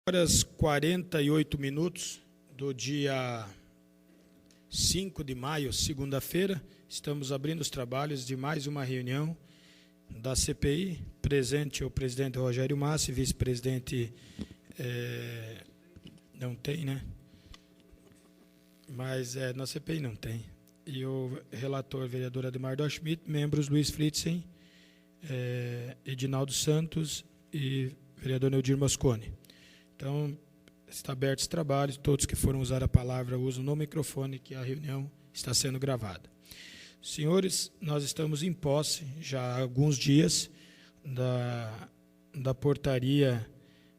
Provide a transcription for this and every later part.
Horas 48 minutos do dia 5 de maio, segunda-feira, estamos abrindo os trabalhos de mais uma reunião da CPI. Presente o presidente Rogério Massi, vice-presidente não tem, né? Mas na CPI não tem. E o relator, vereador Ademar Dó Schmidt, membros Luiz Fritzen, Edinaldo Santos e vereador Neudir Mosconi. Então, está aberto esse trabalho, todos que foram usar a palavra usam no microfone, que a reunião está sendo gravada. Senhores, nós estamos em posse, já há alguns dias, da portaria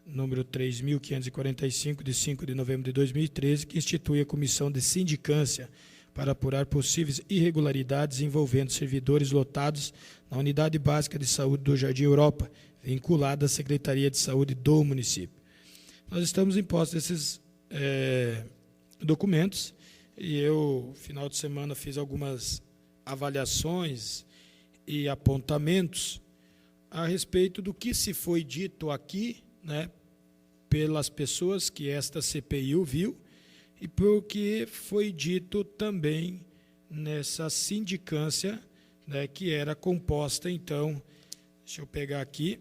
número 3.545, de 5 de novembro de 2013, que institui a Comissão de Sindicância para apurar possíveis irregularidades envolvendo servidores lotados na Unidade Básica de Saúde do Jardim Europa, vinculada à Secretaria de Saúde do município. Nós estamos em posse desses documentos e eu, final de semana, fiz algumas avaliações e apontamentos a respeito do que se foi dito aqui, né, pelas pessoas que esta CPI ouviu e pelo que foi dito também nessa sindicância, né, que era composta, então, deixa eu pegar aqui,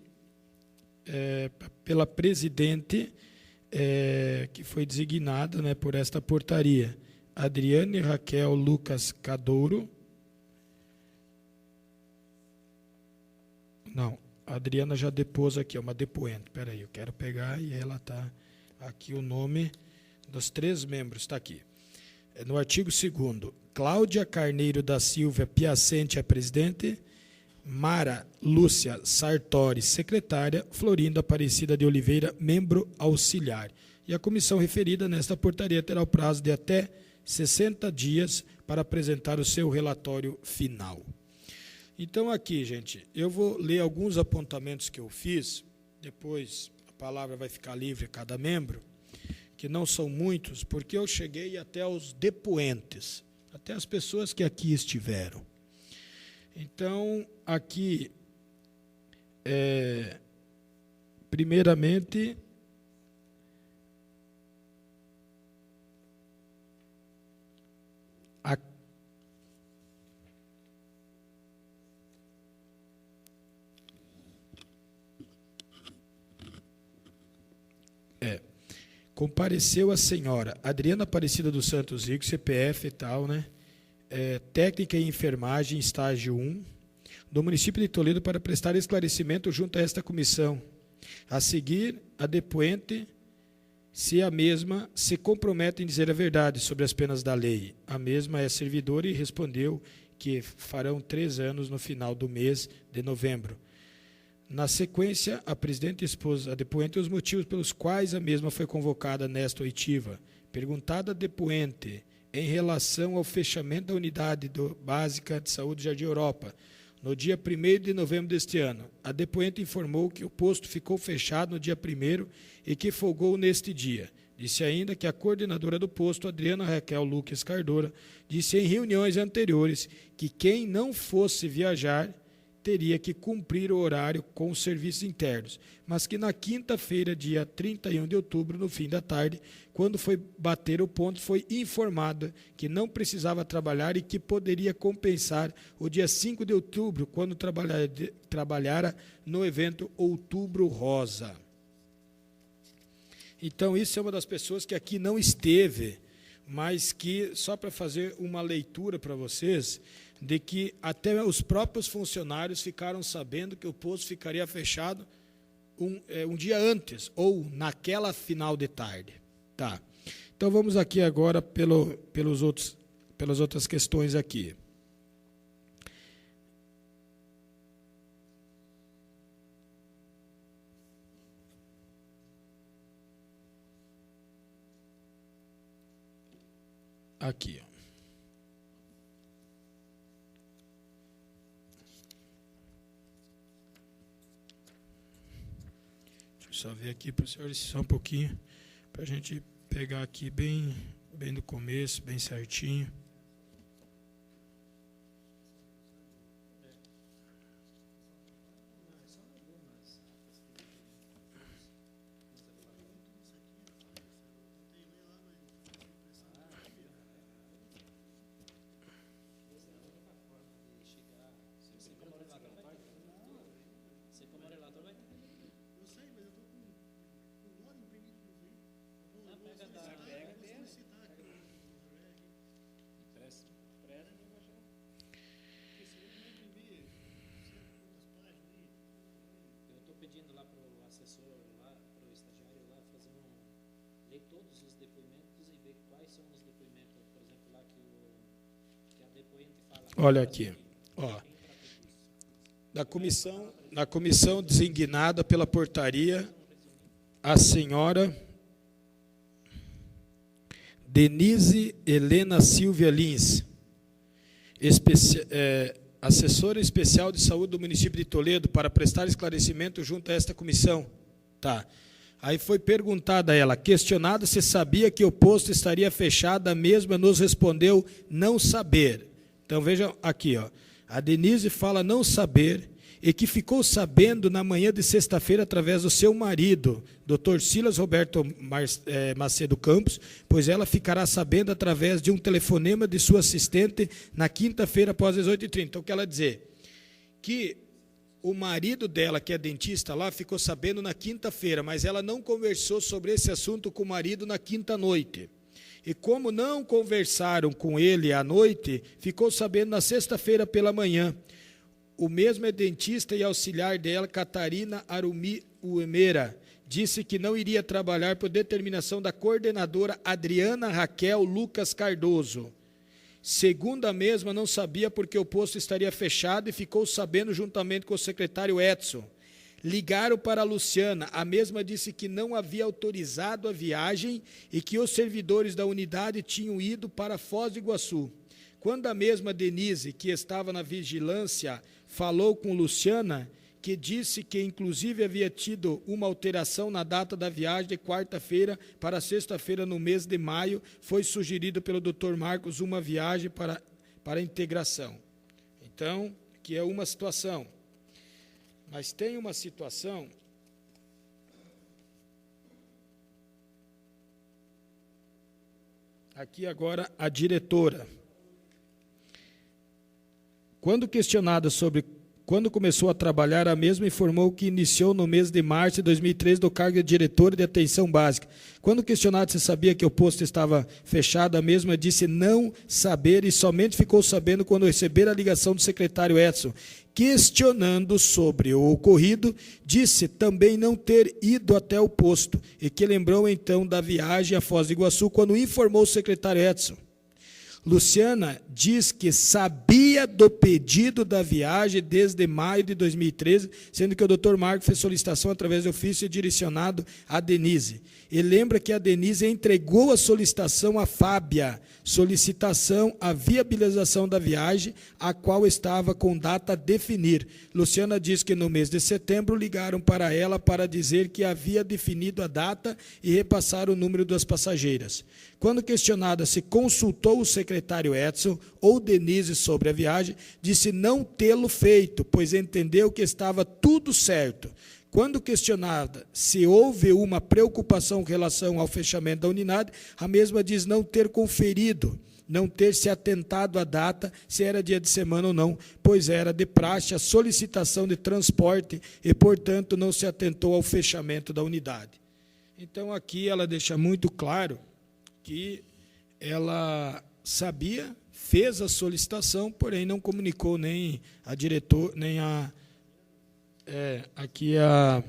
pela presidente, que foi designada, né, por esta portaria, Adriane Raquel Lucas Cadouro. Não, a Adriana já depôs aqui, é uma depoente. Espera aí, eu quero pegar e relatar aqui o nome dos 3 membros, está aqui. No artigo 2º, Cláudia Carneiro da Silva Piacente, a presidente, Mara Lúcia Sartori, secretária, Florinda Aparecida de Oliveira, membro auxiliar. E a comissão referida nesta portaria terá o prazo de até 60 dias para apresentar o seu relatório final. Então aqui, gente, eu vou ler alguns apontamentos que eu fiz, depois a palavra vai ficar livre a cada membro, que não são muitos, porque eu cheguei até aos depoentes, até as pessoas que aqui estiveram. Então, aqui, primeiramente, compareceu a senhora Adriana Aparecida dos Santos Rico, CPF e tal, né? Técnica em enfermagem, estágio 1, do município de Toledo, para prestar esclarecimento junto a esta comissão. A seguir, a depoente, se a mesma se compromete em dizer a verdade sobre as penas da lei. A mesma é servidora e respondeu que farão 3 anos no final do mês de novembro. Na sequência, a presidente expôs a depoente os motivos pelos quais a mesma foi convocada nesta oitiva. Perguntada a depoente em relação ao fechamento da Unidade Básica de Saúde Jardim Europa, no dia 1º de novembro deste ano, a depoente informou que o posto ficou fechado no dia 1º e que folgou neste dia. Disse ainda que a coordenadora do posto, Adriana Raquel Lucas Cardora, disse em reuniões anteriores que quem não fosse viajar teria que cumprir o horário com os serviços internos, mas que na quinta-feira, dia 31 de outubro, no fim da tarde, quando foi bater o ponto, foi informada que não precisava trabalhar e que poderia compensar o dia 5 de outubro, quando trabalhara no evento Outubro Rosa. Então, isso é uma das pessoas que aqui não esteve, mas que, só para fazer uma leitura para vocês, de que até os próprios funcionários ficaram sabendo que o posto ficaria fechado um dia antes, ou naquela final de tarde. Tá. Então, vamos aqui agora pelas outras questões aqui. Aqui, ó. Só ver aqui para os senhores só um pouquinho, para a gente pegar aqui bem no começo, bem certinho. pedindo lá para o assessor, lá para o estagiário lá fazer ler todos os depoimentos e ver quais são os depoimentos, por exemplo, lá que a depoente fala. Olha aqui, ó. Na comissão designada pela portaria, a senhora Denise Helena Silvia Lins, assessora especial de saúde do município de Toledo, para prestar esclarecimento junto a esta comissão. Tá. Aí foi perguntada a ela, questionada se sabia que o posto estaria fechado, a mesma nos respondeu não saber. Então vejam aqui, ó. A Denise fala não saber e que ficou sabendo na manhã de sexta-feira através do seu marido, Dr. Silas Roberto Macedo Campos, pois ela ficará sabendo através de um telefonema de sua assistente na quinta-feira após as 8h30. Então, o que ela dizer? Que o marido dela, que é dentista lá, ficou sabendo na quinta-feira, mas ela não conversou sobre esse assunto com o marido na quinta-noite. E como não conversaram com ele à noite, ficou sabendo na sexta-feira pela manhã. O mesmo é dentista e auxiliar dela, Catarina Arumi Uemera, disse que não iria trabalhar por determinação da coordenadora Adriana Raquel Lucas Cardoso. Segundo a mesma, não sabia porque o posto estaria fechado e ficou sabendo juntamente com o secretário Edson. Ligaram para a Luciana, a mesma disse que não havia autorizado a viagem e que os servidores da unidade tinham ido para Foz do Iguaçu. Quando a mesma Denise, que estava na vigilância, falou com Luciana, que disse que inclusive havia tido uma alteração na data da viagem de quarta-feira para sexta-feira no mês de maio, foi sugerido pelo Dr. Marcos uma viagem para integração. Então, que é uma situação. Mas tem uma situação aqui agora a diretora. Quando questionada sobre quando começou a trabalhar, a mesma informou que iniciou no mês de março de 2013 do cargo de diretora de atenção básica. Quando questionada se sabia que o posto estava fechado, a mesma disse não saber e somente ficou sabendo quando receber a ligação do secretário Edson. Questionando sobre o ocorrido, disse também não ter ido até o posto e que lembrou então da viagem a Foz do Iguaçu quando informou o secretário Edson. Luciana diz que sabia do pedido da viagem desde maio de 2013, sendo que o Dr. Marco fez solicitação através de ofício direcionado a Denise. E lembra que a Denise entregou a solicitação à Fábia, solicitação à viabilização da viagem, a qual estava com data a definir. Luciana diz que no mês de setembro ligaram para ela para dizer que havia definido a data e repassaram o número das passageiras. Quando questionada se consultou o secretário Edson ou Denise sobre a viagem, disse não tê-lo feito, pois entendeu que estava tudo certo. Quando questionada se houve uma preocupação em relação ao fechamento da unidade, a mesma diz não ter conferido, não ter se atentado à data, se era dia de semana ou não, pois era de praxe a solicitação de transporte e, portanto, não se atentou ao fechamento da unidade. Então, aqui ela deixa muito claro que ela sabia, fez a solicitação, porém não comunicou nem a diretor, nem a aqui a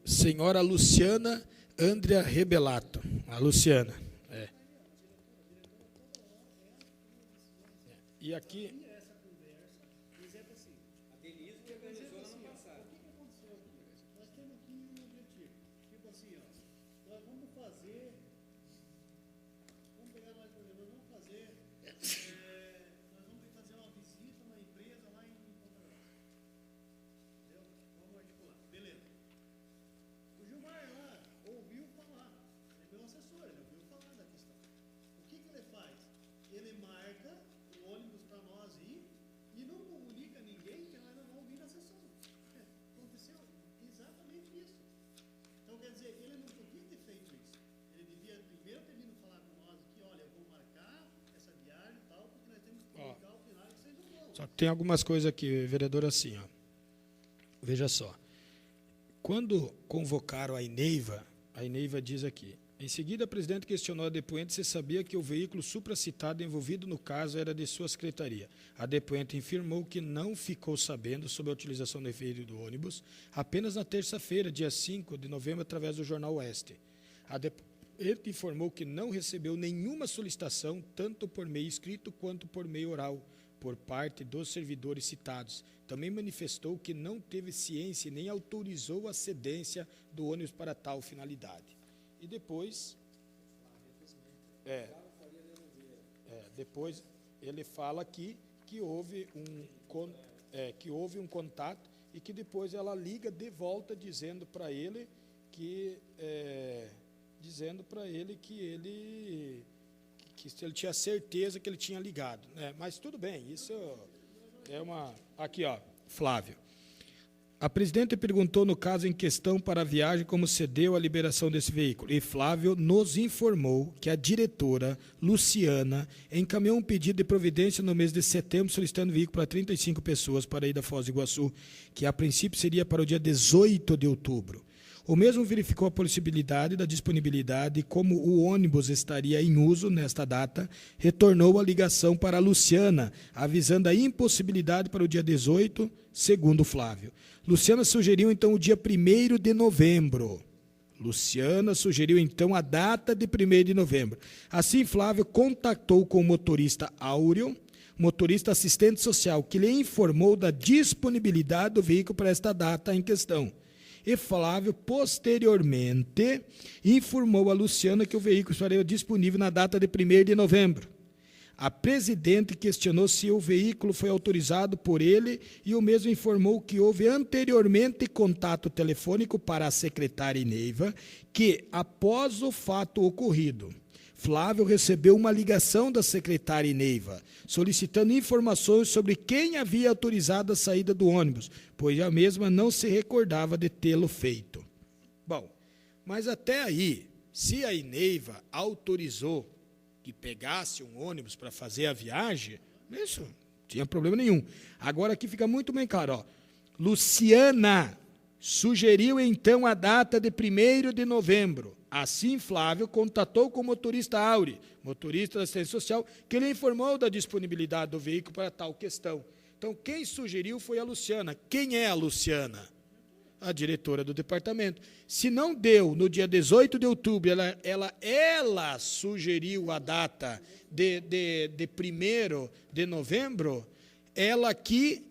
senhora Luciana Andrea Rebelato, a Luciana. E aqui só tem algumas coisas aqui, vereador, assim, ó. Veja só. Quando convocaram a Ineiva diz aqui, Em seguida, a presidente questionou a depoente se sabia que o veículo supracitado envolvido no caso era de sua secretaria. A depoente afirmou que não ficou sabendo sobre a utilização do veículo do ônibus apenas na terça-feira, dia 5 de novembro, através do Jornal Oeste. A depoente informou que não recebeu nenhuma solicitação, tanto por meio escrito quanto por meio oral, por parte dos servidores citados. Também manifestou que não teve ciência e nem autorizou a cedência do ônibus para tal finalidade. E depois, depois ele fala aqui que houve um contato e que depois ela liga de volta dizendo para ele que ele tinha certeza que ele tinha ligado, né? Mas tudo bem, isso é uma... Aqui, ó, Flávio. A presidente perguntou no caso em questão para a viagem como cedeu a liberação desse veículo. E Flávio nos informou que a diretora, Luciana, encaminhou um pedido de providência no mês de setembro solicitando o veículo para 35 pessoas para ir da Foz do Iguaçu, que a princípio seria para o dia 18 de outubro. O mesmo verificou a possibilidade da disponibilidade e como o ônibus estaria em uso nesta data, retornou a ligação para a Luciana, avisando a impossibilidade para o dia 18, segundo Flávio. Luciana sugeriu, então, o dia 1º de novembro. Luciana sugeriu, então, a data de 1º de novembro. Assim, Flávio contactou com o motorista Áureo, motorista assistente social, que lhe informou da disponibilidade do veículo para esta data em questão. E Flávio, posteriormente, informou a Luciana que o veículo estaria disponível na data de 1º de novembro. A presidente questionou se o veículo foi autorizado por ele e o mesmo informou que houve anteriormente contato telefônico para a secretária Ineiva, que, após o fato ocorrido, Flávio recebeu uma ligação da secretária Ineiva, solicitando informações sobre quem havia autorizado a saída do ônibus, pois a mesma não se recordava de tê-lo feito. Bom, mas até aí, se a Ineiva autorizou que pegasse um ônibus para fazer a viagem, isso não tinha problema nenhum. Agora aqui fica muito bem claro, ó. Luciana sugeriu então a data de 1º de novembro. Assim, Flávio contatou com o motorista Áureo, motorista da assistência social, que lhe informou da disponibilidade do veículo para tal questão. Então, quem sugeriu foi a Luciana. Quem é a Luciana? A diretora do departamento. Se não deu no dia 18 de outubro, ela sugeriu a data de 1º de novembro, ela aqui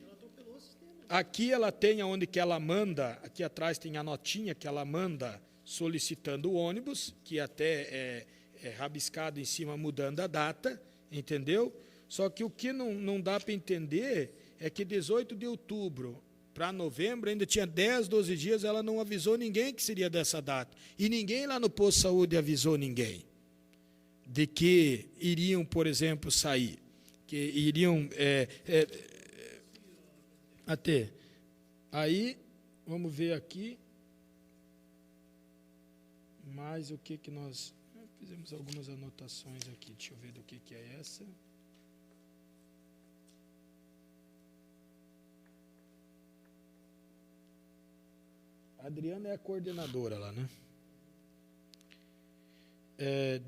ela tem onde que ela manda, aqui atrás tem a notinha que ela manda solicitando o ônibus, que até é rabiscado em cima mudando a data, entendeu? Só que o que não dá para entender é que 18 de outubro para novembro, ainda tinha 10, 12 dias, ela não avisou ninguém que seria dessa data. E ninguém lá no posto de saúde avisou ninguém de que iriam, por exemplo, sair. Que iriam até. Aí, vamos ver aqui. Mais o que nós... Fizemos algumas anotações aqui. Deixa eu ver do que é essa. A Adriana é a coordenadora lá, né?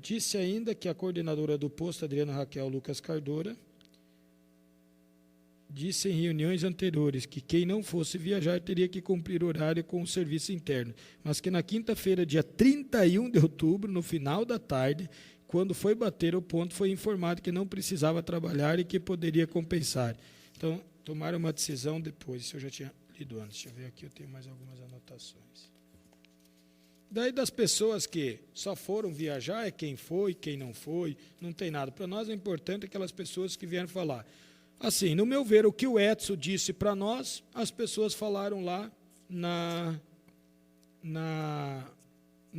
Disse ainda que a coordenadora do posto, Adriana Raquel Lucas Cardora, disse em reuniões anteriores que quem não fosse viajar teria que cumprir horário com o serviço interno, mas que na quinta-feira, dia 31 de outubro, no final da tarde, quando foi bater o ponto, foi informado que não precisava trabalhar e que poderia compensar. Então, tomaram uma decisão depois, isso eu já tinha lido antes. Deixa eu ver aqui, eu tenho mais algumas anotações. Daí das pessoas que só foram viajar, é quem foi, quem não foi, não tem nada. Para nós é importante aquelas pessoas que vieram falar. Assim, no meu ver, o que o Edson disse para nós, as pessoas falaram lá na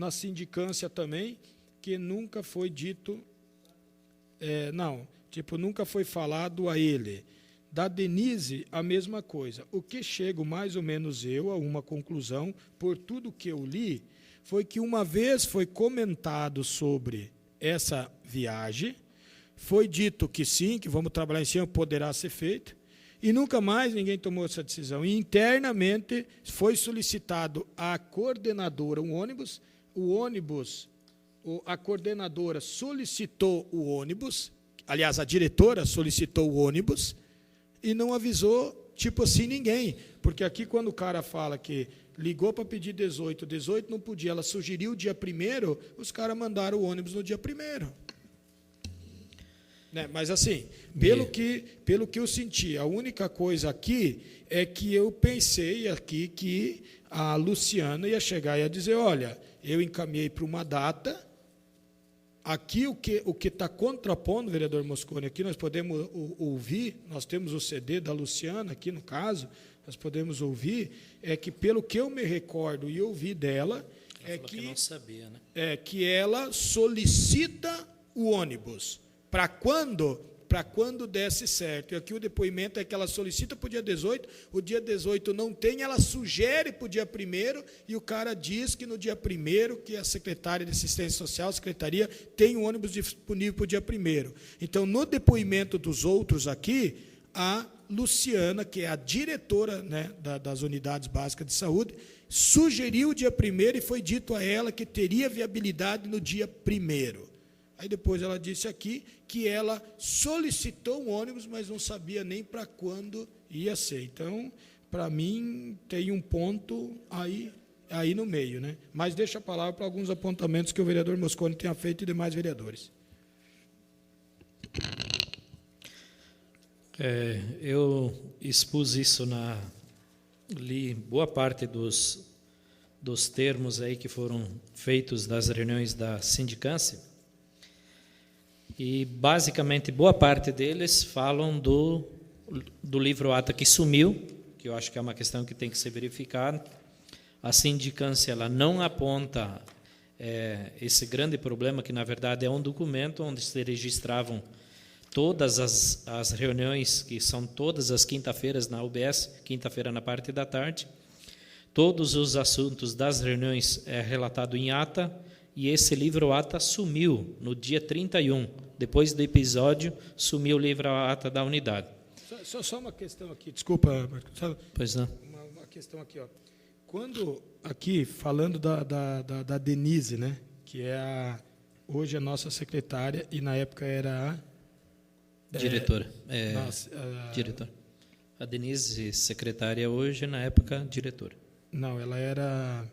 sindicância também, que nunca foi dito, nunca foi falado a ele. Da Denise, a mesma coisa. O que chego, mais ou menos eu, a uma conclusão, por tudo que eu li, foi que uma vez foi comentado sobre essa viagem, foi dito que sim, que vamos trabalhar em cima, poderá ser feito, e nunca mais ninguém tomou essa decisão. E internamente foi solicitado à coordenadora um ônibus, o a coordenadora solicitou o ônibus, aliás, a diretora solicitou o ônibus e não avisou, tipo assim, ninguém. Porque aqui, quando o cara fala que ligou para pedir 18 não podia, ela sugeriu o dia 1º, os caras mandaram o ônibus no dia 1º. Né? Mas, assim, pelo que eu senti, a única coisa aqui é que eu pensei aqui que a Luciana ia chegar e ia dizer, olha, eu encaminhei para uma data, aqui o que está contrapondo, vereador Mosconi, aqui nós podemos ouvir, nós temos o CD da Luciana, aqui no caso, nós podemos ouvir, é que pelo que eu me recordo e ouvi dela, que não sabia, né? É que ela solicita o ônibus. Para quando desse certo. E aqui o depoimento é que ela solicita para o dia 18, o dia 18 não tem, ela sugere para o dia 1º, e o cara diz que no dia 1º, que a secretária de Assistência Social, a secretaria, tem um ônibus disponível para o dia 1º. Então, no depoimento dos outros aqui, a Luciana, que é a diretora, né, das unidades básicas de saúde, sugeriu o dia 1º e foi dito a ela que teria viabilidade no dia 1º. Aí depois ela disse aqui que ela solicitou um ônibus, mas não sabia nem para quando ia ser. Então, para mim, tem um ponto aí no meio, né? Mas deixa a palavra para alguns apontamentos que o vereador Mosconi tenha feito e demais vereadores. Eu expus isso li boa parte dos termos aí que foram feitos das reuniões da sindicância. E, basicamente, boa parte deles falam do livro-ata que sumiu, que eu acho que é uma questão que tem que ser verificada. A sindicância ela não aponta esse grande problema, que, na verdade, é um documento onde se registravam todas as reuniões, que são todas as quinta-feiras na UBS, quinta-feira na parte da tarde. Todos os assuntos das reuniões é relatado em ata, e esse livro-ata sumiu no dia 31. Depois do episódio, sumiu o livro-ata da unidade. Só uma questão aqui, desculpa, Marcos. Pois não. Uma questão aqui, ó. Quando, aqui, falando da Denise, né, que é hoje a nossa secretária, e na época era a... Diretora. Diretora. A Denise, secretária hoje, na época, diretora. Não, ela era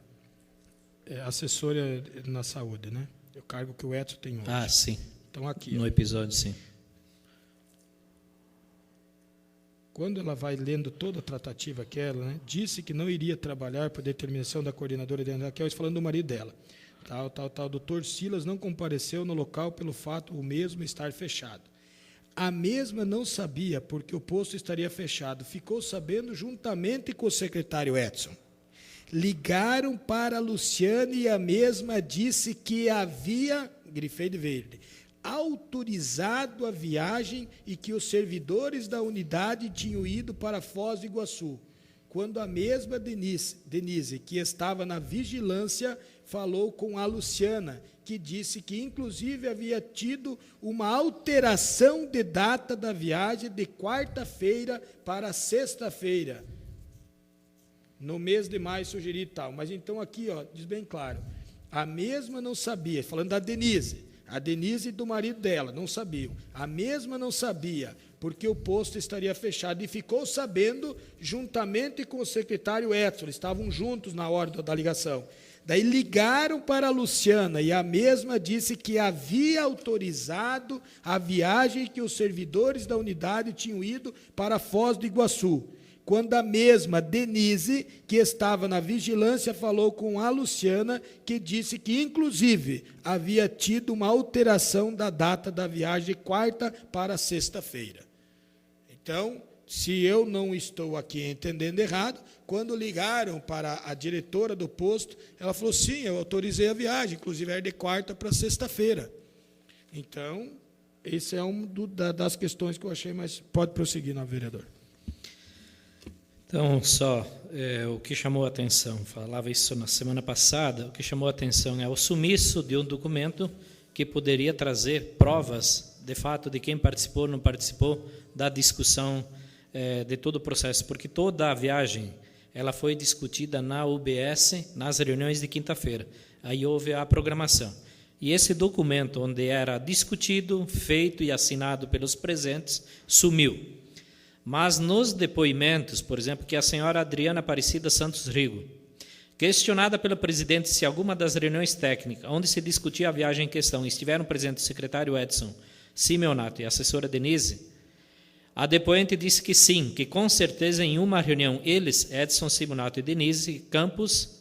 assessora na saúde, né? O cargo que o Edson tem hoje. Ah, sim. Então, aqui, no episódio, sim. Quando ela vai lendo toda a tratativa aquela, né, disse que não iria trabalhar por determinação da coordenadora de Raquel, falando do marido dela. Doutor Silas não compareceu no local pelo fato o mesmo estar fechado. A mesma não sabia porque o posto estaria fechado. Ficou sabendo juntamente com o secretário Edson. Ligaram para a Luciane e a mesma disse que havia, grifei de verde, autorizado a viagem e que os servidores da unidade tinham ido para Foz do Iguaçu, quando a mesma Denise, que estava na vigilância, falou com a Luciana, que disse que, inclusive, havia tido uma alteração de data da viagem de quarta-feira para sexta-feira, no mês de maio, sugeri e tal. Mas, então, aqui, ó, diz bem claro, a mesma não sabia, falando da Denise, a Denise e do marido dela não sabiam. A mesma não sabia, porque o posto estaria fechado, e ficou sabendo juntamente com o secretário Edson, eles estavam juntos na hora da ligação. Daí ligaram para a Luciana, e a mesma disse que havia autorizado a viagem, que os servidores da unidade tinham ido para Foz do Iguaçu. Quando a mesma Denise, que estava na vigilância, falou com a Luciana, que disse que, inclusive, havia tido uma alteração da data da viagem de quarta para sexta-feira. Então, se eu não estou aqui entendendo errado, quando ligaram para a diretora do posto, ela falou, sim, eu autorizei a viagem, inclusive era de quarta para sexta-feira. Então, esse é uma das questões que eu achei, mas pode prosseguir, não, vereador. Então, o que chamou a atenção, falava isso na semana passada, o que chamou a atenção é o sumiço de um documento que poderia trazer provas, de fato, de quem participou ou não participou da discussão de todo o processo, porque toda a viagem ela foi discutida na UBS, nas reuniões de quinta-feira. Aí houve a programação. E esse documento, onde era discutido, feito e assinado pelos presentes, sumiu. Mas nos depoimentos, por exemplo, que a senhora Adriana Aparecida Santos Rigo, questionada pelo presidente se alguma das reuniões técnicas, onde se discutia a viagem em questão, estiveram presentes o secretário Edson Simeonato e a assessora Denise, a depoente disse que sim, que com certeza em uma reunião eles, Edson Simeonato e Denise Campos,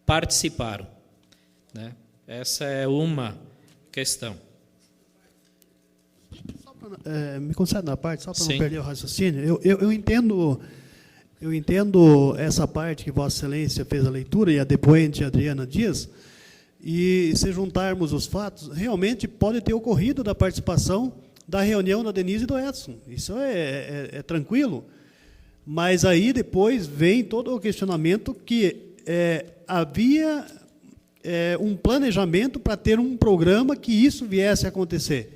participaram. Né? Essa é uma questão. Me concede na parte, só para Sim. não perder o raciocínio. Eu entendo essa parte que Vossa Excelência fez a leitura, e a depoente Adriana Dias, e se juntarmos os fatos, realmente pode ter ocorrido da participação da reunião da Denise e do Edson. Isso é tranquilo. Mas aí depois vem todo o questionamento que havia um planejamento para ter um programa que isso viesse a acontecer.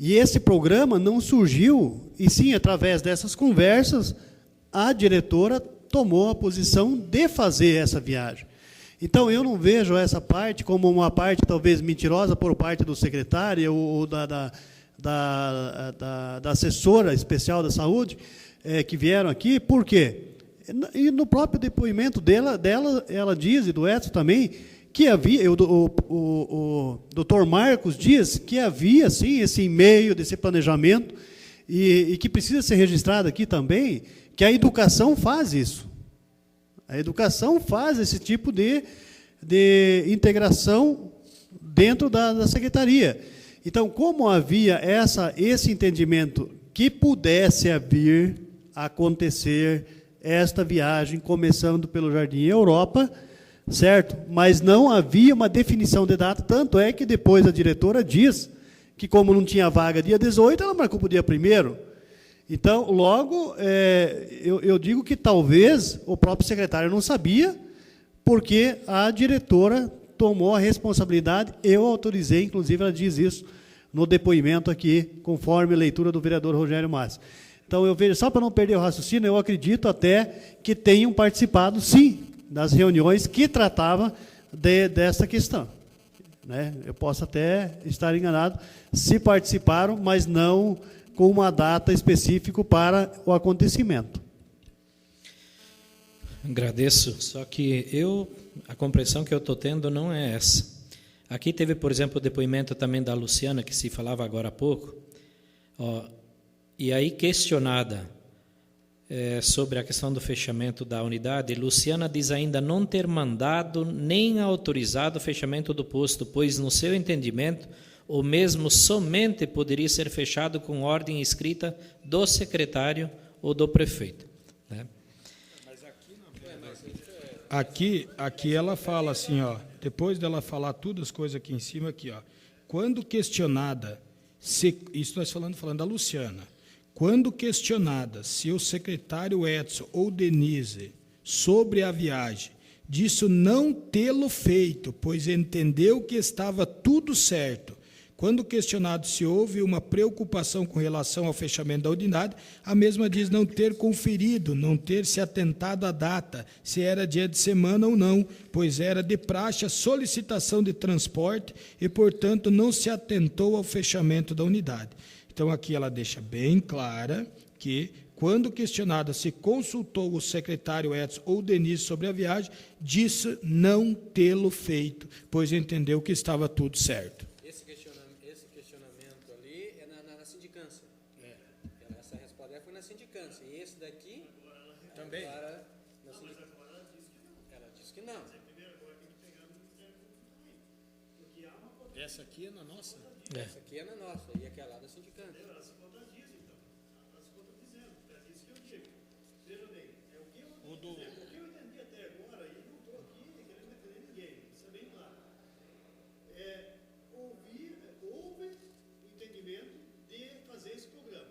E esse programa não surgiu, e sim, através dessas conversas, a diretora tomou a posição de fazer essa viagem. Então, eu não vejo essa parte como uma parte talvez mentirosa por parte do secretário ou da assessora especial da saúde, que vieram aqui. Por quê? E no próprio depoimento dela ela diz, e do Edson também, que havia, o doutor Marcos diz que havia, sim, esse e-mail desse planejamento, e que precisa ser registrado aqui também, que a educação faz isso. A educação faz esse tipo de integração dentro da secretaria. Então, como havia esse entendimento que pudesse vir a acontecer esta viagem, começando pelo Jardim Europa, certo? Mas não havia uma definição de data, tanto é que depois a diretora diz que, como não tinha vaga dia 18, ela marcou para o dia 1º. Então, logo, eu digo que talvez o próprio secretário não sabia, porque a diretora tomou a responsabilidade, eu autorizei, inclusive ela diz isso no depoimento aqui, conforme a leitura do vereador Rogério Massi. Então, eu vejo, só para não perder o raciocínio, eu acredito até que tenham participado, sim, das reuniões que tratavam dessa questão. Né? Eu posso até estar enganado se participaram, mas não com uma data específica para o acontecimento. Agradeço, só que a compreensão que eu estou tendo não é essa. Aqui teve, por exemplo, o depoimento também da Luciana, que se falava agora há pouco, e aí questionada sobre a questão do fechamento da unidade, Luciana diz ainda não ter mandado nem autorizado o fechamento do posto, pois, no seu entendimento, o mesmo somente poderia ser fechado com ordem escrita do secretário ou do prefeito. Né? Aqui ela fala assim, depois dela falar todas as coisas aqui em cima, aqui, quando questionada, isso nós falando da Luciana, quando questionada se o secretário Edson ou Denise, sobre a viagem, disso não tê-lo feito, pois entendeu que estava tudo certo. Quando questionado se houve uma preocupação com relação ao fechamento da unidade, a mesma diz não ter conferido, não ter se atentado à data, se era dia de semana ou não, pois era de praxe a solicitação de transporte e, portanto, não se atentou ao fechamento da unidade. Então, aqui ela deixa bem clara que, quando questionada se consultou o secretário Edson ou Denise sobre a viagem, disse não tê-lo feito, pois entendeu que estava tudo certo. Esse questionamento ali é na sindicância. Essa resposta foi na sindicância. E esse daqui também. Na sindicância. Ela disse que não. Essa aqui é na nossa? Essa aqui é na nossa, e aquela lá da sindicância. Ela se contradiz, então. Ela se contradizendo. É isso que eu digo. Veja bem, o que eu entendi até agora, e não estou aqui querendo defender ninguém, isso é bem claro. Houve entendimento de fazer esse programa.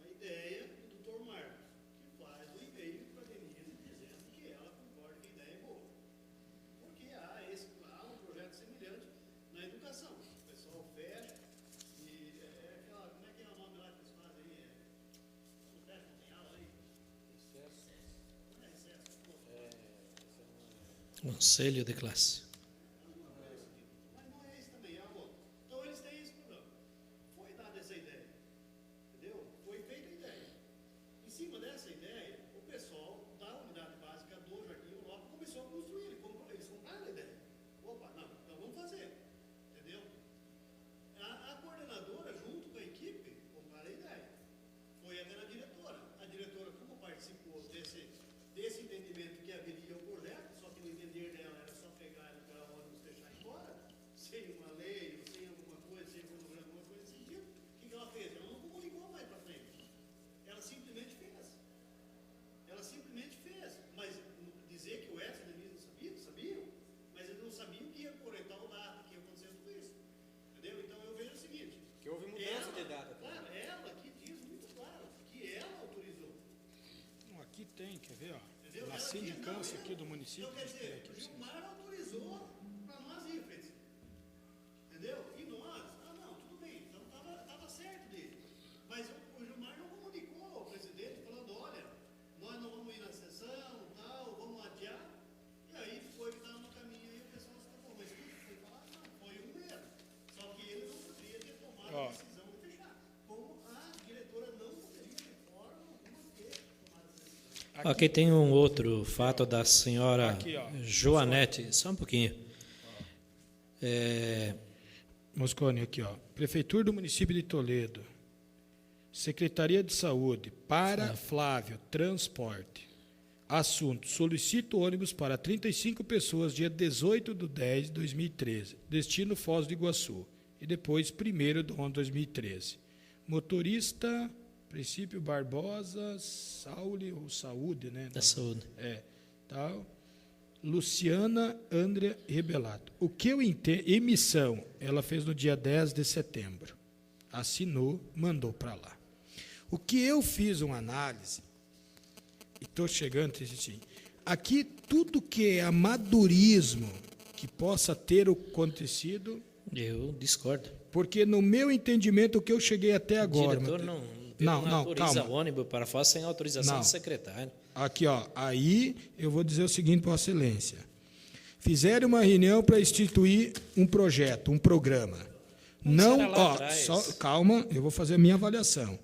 Uma ideia do Dr. Marcos, que faz um e-mail para a Denise dizendo que ela concorda que a ideia é boa. Porque há um projeto semelhante na educação. O pessoal fecha e como é que é o nome lá que eles fazem aí? Não fecha, não tem aula aí? Conselho de classe. Mas não é esse tem, quer ver? Ó, na sindicância aqui do município. Então, quer dizer, o Gilmar autorizou para nós ir, Fritz. Entendeu? E nós, não, tudo bem, então estava certo dele. Mas o Gilmar não comunicou ao presidente falando, olha, nós não vamos ir na sessão, tal, vamos adiar. E aí foi que estava no caminho e o pessoal se acabou. Mas tudo foi falado, não, foi um erro. Só que ele não poderia ter tomado a decisão de fechar. Como a diretora não poderia, de forma alguma, ter tomado essa decisão. Aqui tem um outro fato da senhora Aqui, ó. Joanete, só um pouquinho. Moscone, aqui, ó. Prefeitura do município de Toledo. Secretaria de Saúde, para Flávio, transporte. Assunto, solicito ônibus para 35 pessoas, dia 18/10/2013. Destino Foz do Iguaçu. E depois, 1º/11/2013. Motorista, princípio Barbosa, Saúde, ou Saúde, né? Da saúde. Tal. Luciana Andrea Rebelato. O que eu entendo, emissão, ela fez no dia 10 de setembro. Assinou, mandou para lá. O que eu fiz uma análise, e estou chegando, assim, aqui tudo que é amadorismo que possa ter acontecido, Eu discordo. porque no meu entendimento, o que eu cheguei até O agora... diretor não autoriza calma. ônibus para Foz sem autorização Não. do secretário. Aqui, ó, aí eu vou dizer o seguinte, Vossa Excelência. Fizeram uma reunião para instituir um projeto, um programa. Não, será lá ó, atrás. calma, eu vou fazer a minha avaliação.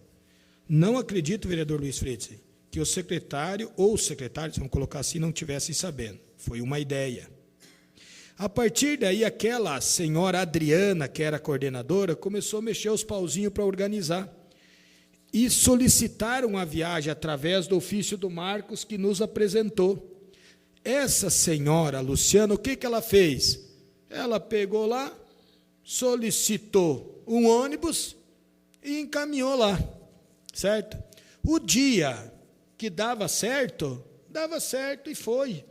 Não acredito, vereador Luiz Fritz, que o secretário ou os secretários, vamos colocar assim, não tivessem sabendo. Foi uma ideia. A partir daí, aquela senhora Adriana, que era coordenadora, começou a mexer os pauzinhos para organizar. E solicitaram a viagem através do ofício do Marcos, que nos apresentou. Essa senhora, Luciana, o que ela fez? Ela pegou lá, solicitou um ônibus e encaminhou lá, certo? O dia que dava certo e foi.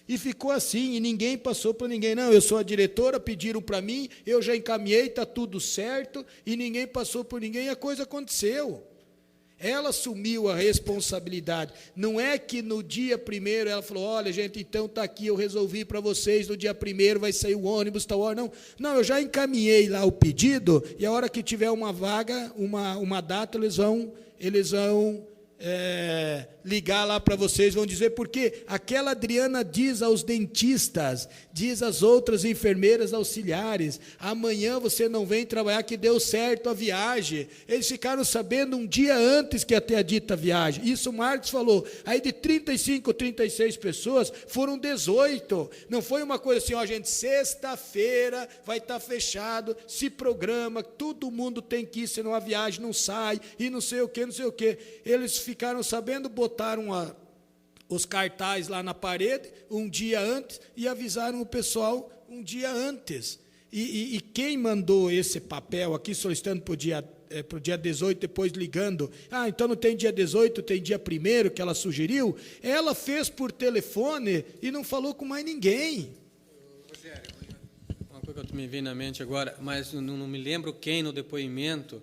E ficou assim, e ninguém passou para ninguém. Não, eu sou a diretora, pediram para mim, eu já encaminhei, está tudo certo, e ninguém passou por ninguém, e a coisa aconteceu. Ela assumiu a responsabilidade. Não é que no dia 1º ela falou, olha, gente, então está aqui, eu resolvi para vocês, no dia 1º vai sair o ônibus, tal hora. Não, eu já encaminhei lá o pedido, e a hora que tiver uma vaga, uma data, eles vão ligar lá para vocês, vão dizer, porque aquela Adriana diz aos dentistas, diz às outras enfermeiras auxiliares, amanhã você não vem trabalhar, que deu certo a viagem. Eles ficaram sabendo um dia antes que ia ter a dita viagem. Isso o Marcos falou. Aí de 35, 36 pessoas, foram 18. Não foi uma coisa assim, ó, gente, sexta-feira vai estar fechado, se programa, todo mundo tem que ir, senão a viagem não sai, e não sei o que, não sei o que. Eles ficaram sabendo, botaram os cartazes lá na parede um dia antes e avisaram o pessoal um dia antes. E quem mandou esse papel aqui, solicitando para o dia 18, depois ligando, então não tem dia 18, tem dia 1º que ela sugeriu, ela fez por telefone e não falou com mais ninguém. Rogério, uma coisa que me vem na mente agora, mas não me lembro quem no depoimento,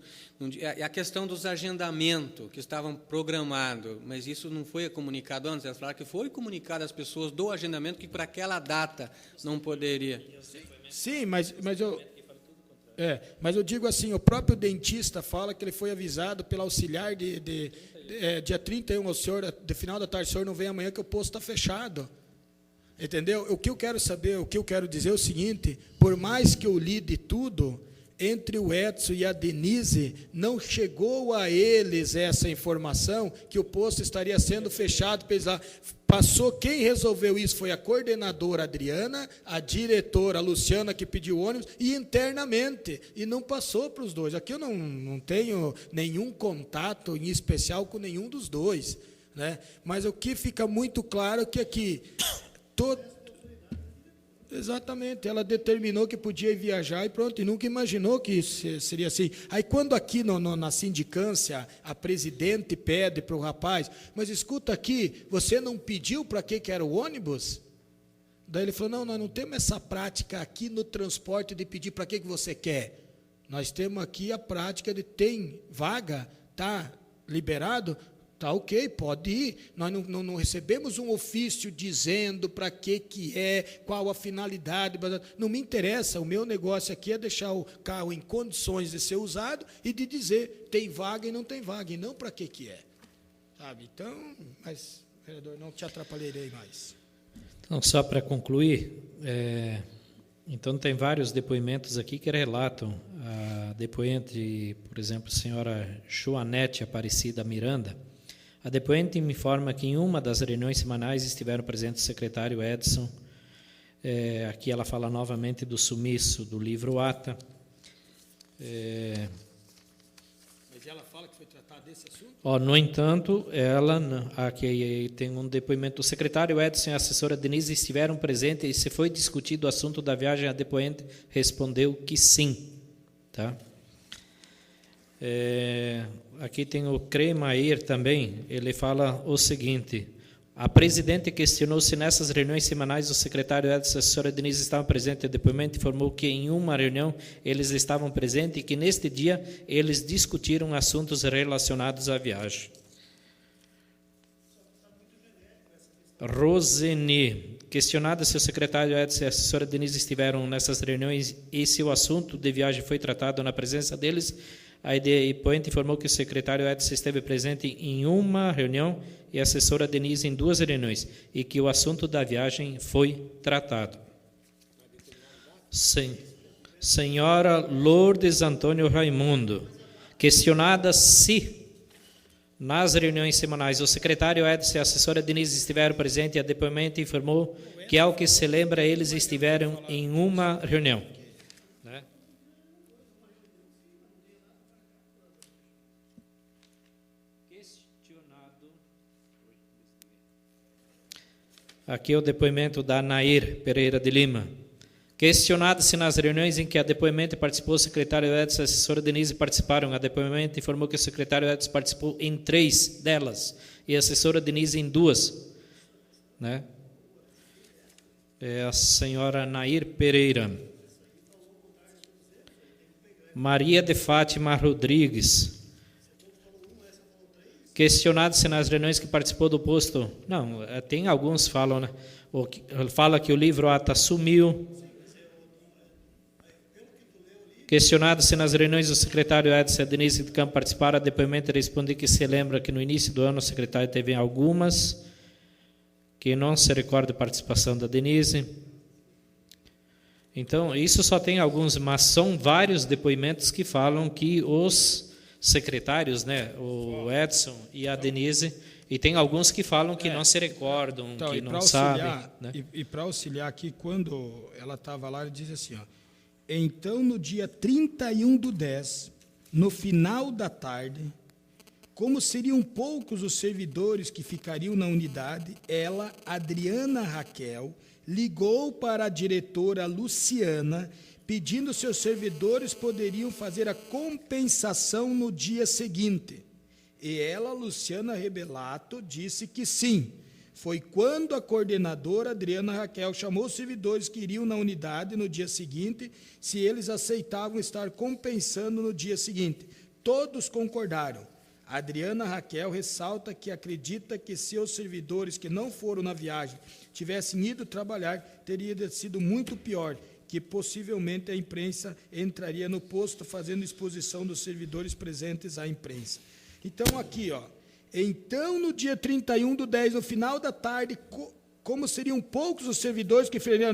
é a questão dos agendamentos que estavam programados, mas isso não foi comunicado antes, elas falaram que foi comunicado às pessoas do agendamento que para aquela data não poderia. Sim, mas eu digo assim, o próprio dentista fala que ele foi avisado pelo auxiliar dia 31, o senhor, de final da tarde, o senhor não vem amanhã que o posto está fechado. Entendeu? O que eu quero saber, o que eu quero dizer é o seguinte, por mais que eu lide tudo, entre o Edson e a Denise, não chegou a eles essa informação que o posto estaria sendo fechado. Passou, quem resolveu isso foi a coordenadora Adriana, a diretora Luciana, que pediu ônibus, e internamente, e não passou para os dois. Aqui eu não tenho nenhum contato em especial com nenhum dos dois, né? Mas o que fica muito claro é que aqui... Exatamente, ela determinou que podia viajar e pronto, e nunca imaginou que isso seria assim. Aí quando aqui na sindicância a presidente pede para o rapaz, mas escuta aqui, você não pediu para que era o ônibus? Daí ele falou, não, nós não temos essa prática aqui no transporte de pedir para que você quer. Nós temos aqui a prática de tem vaga, está liberado, Tá ok, pode ir. Nós não recebemos um ofício dizendo para que é, qual a finalidade. Não me interessa, o meu negócio aqui é deixar o carro em condições de ser usado e de dizer tem vaga e não tem vaga, e não para que é. Sabe? Então, mas, vereador, não te atrapalharei mais. Então, só para concluir, então tem vários depoimentos aqui que relatam. A depoente, por exemplo, a senhora Joanete Aparecida Miranda. A depoente me informa que em uma das reuniões semanais estiveram presentes o secretário Edson. Aqui ela fala novamente do sumiço do livro Ata. Mas ela fala que foi tratado desse assunto? No entanto, aqui tem um depoimento. O secretário Edson e a assessora Denise estiveram presentes e se foi discutido o assunto da viagem, a depoente respondeu que sim. Tá? Aqui tem o Cremair também, ele fala o seguinte: a presidente questionou se nessas reuniões semanais o secretário Edson e a assessora Denise estavam presentes. O depoimento informou que em uma reunião eles estavam presentes e que neste dia eles discutiram assuntos relacionados à viagem. Roseni, questionada se o secretário Edson e a assessora Denise estiveram nessas reuniões e se o assunto de viagem foi tratado na presença deles, a depoente informou que o secretário Edson esteve presente em uma reunião e a assessora Denise em 2 reuniões e que o assunto da viagem foi tratado. Senhora Lourdes Antônio Raimundo, questionada se nas reuniões semanais o secretário Edson e a assessora Denise estiveram presentes, e a depoimento informou que, ao que se lembra, eles estiveram em uma reunião. Aqui é o depoimento da Nair Pereira de Lima. Questionado se nas reuniões em que a depoimento participou, o secretário Edson e a assessora Denise participaram, a depoimento informou que o secretário Edson participou em 3 delas e a assessora Denise em 2. Né? É a senhora Nair Pereira. Maria de Fátima Rodrigues. Questionado se nas reuniões que participou do posto... Não, tem alguns que falam, né? Fala que o livro Ata sumiu. Questionado se nas reuniões do secretário Edson e a Denise de Campo participaram, a depoimento responde que se lembra que no início do ano o secretário teve algumas, que não se recorda a participação da Denise. Então, isso só tem alguns, mas são vários depoimentos que falam que os secretários, né, o Edson e a Denise, e tem alguns que falam que não se recordam, então, que não sabem. Né? E para auxiliar aqui, quando ela estava lá, ele diz assim, então, no dia 31/10, no final da tarde, como seriam poucos os servidores que ficariam na unidade, ela, Adriana Raquel, ligou para a diretora Luciana, pedindo se os servidores poderiam fazer a compensação no dia seguinte. E ela, Luciana Rebelato, disse que sim. Foi quando a coordenadora Adriana Raquel chamou os servidores que iriam na unidade no dia seguinte, se eles aceitavam estar compensando no dia seguinte. Todos concordaram. A Adriana Raquel ressalta que acredita que se os servidores que não foram na viagem tivessem ido trabalhar, teria sido muito pior, que possivelmente a imprensa entraria no posto fazendo exposição dos servidores presentes à imprensa. Então, aqui, então, no dia 31/10, no final da tarde, como seriam poucos os servidores que fariam,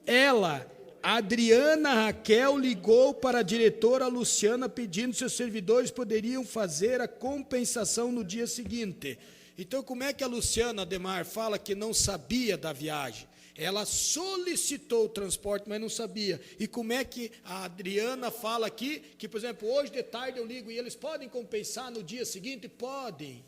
ela, Adriana Raquel, ligou para a diretora Luciana pedindo se os servidores poderiam fazer a compensação no dia seguinte. Então, como é que a Luciana, Ademar, fala que não sabia da viagem? Ela solicitou o transporte, mas não sabia. E como é que a Adriana fala aqui, que, por exemplo, hoje de tarde eu ligo e eles podem compensar no dia seguinte? Podem.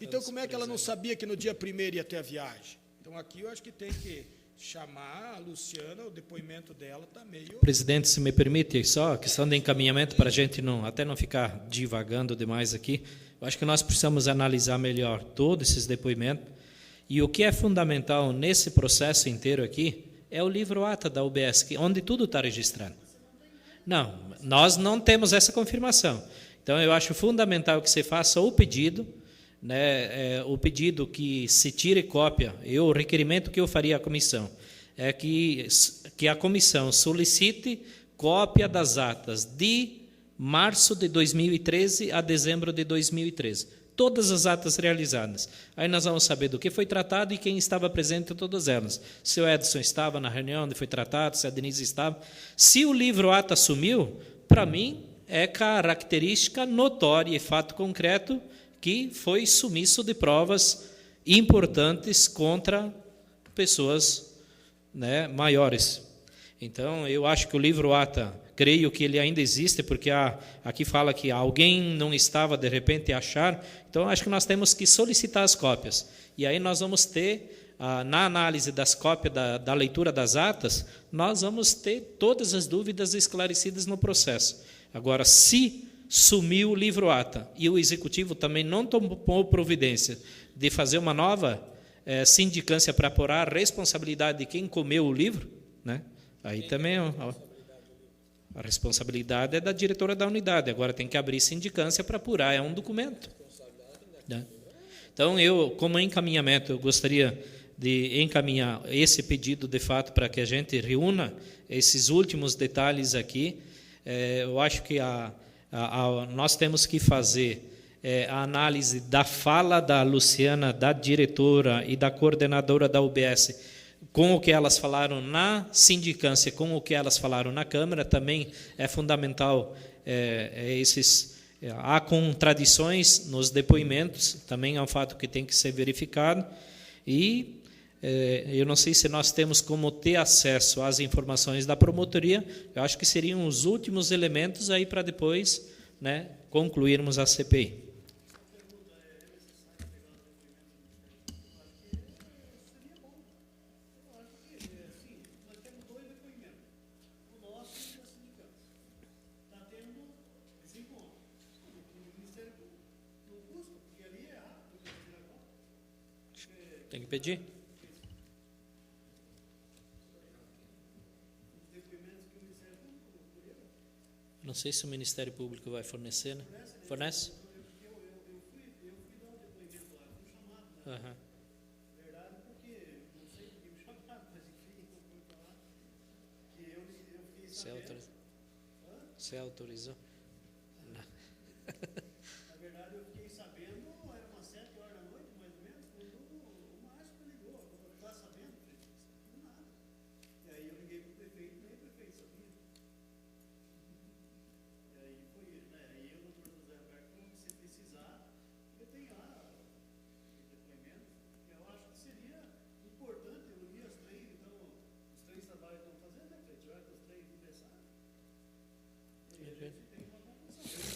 Então, como é que ela não sabia que no dia 1º ia ter a viagem? Então, aqui eu acho que tem que chamar a Luciana, o depoimento dela está meio... Presidente, se me permite, só a questão de encaminhamento para a gente até não ficar divagando demais aqui, eu acho que nós precisamos analisar melhor todos esses depoimentos. E o que é fundamental nesse processo inteiro aqui é o livro Ata da UBS, onde tudo está registrado. Não, nós não temos essa confirmação. Então, eu acho fundamental que você faça o pedido né, o pedido que se tire cópia, o requerimento que eu faria à comissão é que a comissão solicite cópia das atas de março de 2013 a dezembro de 2013. Todas as atas realizadas. Aí nós vamos saber do que foi tratado e quem estava presente em todas elas. Se o Edson estava na reunião onde foi tratado, se a Denise estava. Se o livro ata sumiu, para mim é característica notória e fato concreto que foi sumiço de provas importantes contra pessoas, né, maiores. Então, eu acho que o livro ata, creio que ele ainda existe, porque aqui fala que alguém não estava, de repente, a achar. Então, acho que nós temos que solicitar as cópias. E aí nós vamos ter, na análise das cópias, da leitura das atas, nós vamos ter todas as dúvidas esclarecidas no processo. Agora, se sumiu o livro ata e o executivo também não tomou providência de fazer uma nova sindicância para apurar a responsabilidade de quem comeu o livro, né? Aí também a responsabilidade é da diretora da unidade. Agora tem que abrir sindicância para apurar, é um documento, né? Então, eu, como encaminhamento, eu gostaria de encaminhar esse pedido, de fato, para que a gente reúna esses últimos detalhes aqui. Eu acho que nós temos que fazer a análise da fala da Luciana, da diretora e da coordenadora da UBS, com o que elas falaram na sindicância, com o que elas falaram na Câmara. Também é fundamental há contradições nos depoimentos, também é um fato que tem que ser verificado. E eu não sei se nós temos como ter acesso às informações da promotoria. Eu acho que seriam os últimos elementos aí para depois, né, concluirmos a CPI. Tem que pedir? Não sei se o Ministério Público vai fornecer, né? Fornece? Uhum. Você autorizou? Não. Na verdade, eu fiquei sabendo, era umas 7 horas da noite, mais ou menos, quando o Márcio me ligou. Está sabendo? Não, nada. E aí eu liguei para o prefeito, nem o prefeito sabia. E aí foi ele, né? Aí o doutor José Alberto falou que se precisar, eu tenho lá o depoimento, que eu acho que seria importante eu unir as três, então, os três trabalhos que estão fazendo, né, Fred? Eu acho que os três conversaram. E a gente tem uma conclusão.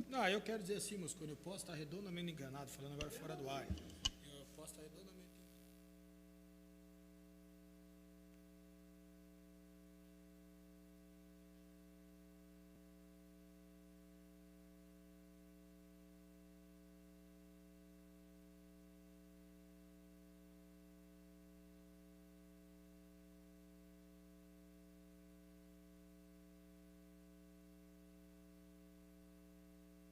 Não, eu quero dizer assim, Moscone, eu posso estar redondamente enganado, falando agora fora do ar. Eu posso estar redondamente